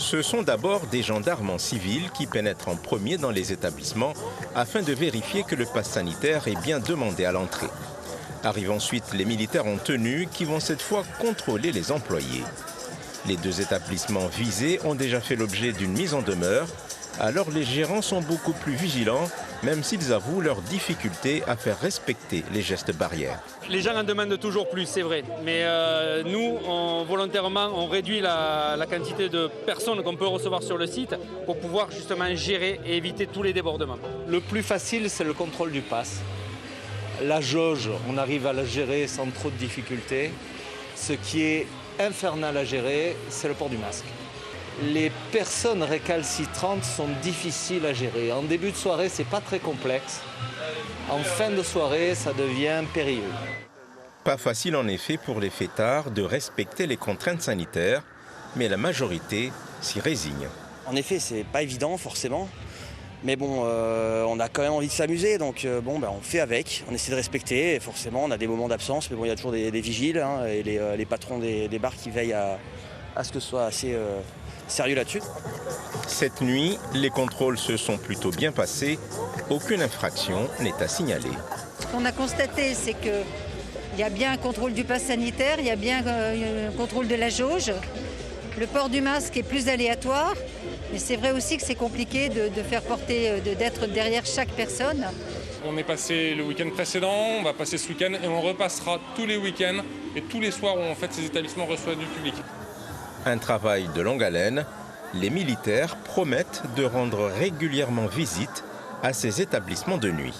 Ce sont d'abord des gendarmes en civil qui pénètrent en premier dans les établissements afin de vérifier que le pass sanitaire est bien demandé à l'entrée. Arrivent ensuite les militaires en tenue qui vont cette fois contrôler les employés. Les deux établissements visés ont déjà fait l'objet d'une mise en demeure, alors les gérants sont beaucoup plus vigilants, même s'ils avouent leurs difficultés à faire respecter les gestes barrières. Les gens en demandent toujours plus, c'est vrai, mais nous, volontairement, on réduit la quantité de personnes qu'on peut recevoir sur le site pour pouvoir justement gérer et éviter tous les débordements. Le plus facile, c'est le contrôle du pass. La jauge, on arrive à la gérer sans trop de difficultés. Ce qui est infernal à gérer, c'est le port du masque. Les personnes récalcitrantes sont difficiles à gérer. En début de soirée, c'est pas très complexe. En fin de soirée, ça devient périlleux. Pas facile en effet pour les fêtards de respecter les contraintes sanitaires, mais la majorité s'y résigne. En effet, c'est pas évident forcément. Mais bon, on a quand même envie de s'amuser, donc on fait avec, on essaie de respecter. Et forcément, on a des moments d'absence, mais bon, il y a toujours des vigiles et les patrons des bars qui veillent à ce que ce soit assez sérieux là-dessus. Cette nuit, les contrôles se sont plutôt bien passés. Aucune infraction n'est à signaler. Ce qu'on a constaté, c'est qu'il y a bien un contrôle du pass sanitaire, il y a bien un contrôle de la jauge. Le port du masque est plus aléatoire. Mais c'est vrai aussi que c'est compliqué de faire porter, d'être derrière chaque personne. On est passé le week-end précédent, on va passer ce week-end et on repassera tous les week-ends et tous les soirs où en fait ces établissements reçoivent du public. Un travail de longue haleine. Les militaires promettent de rendre régulièrement visite à ces établissements de nuit.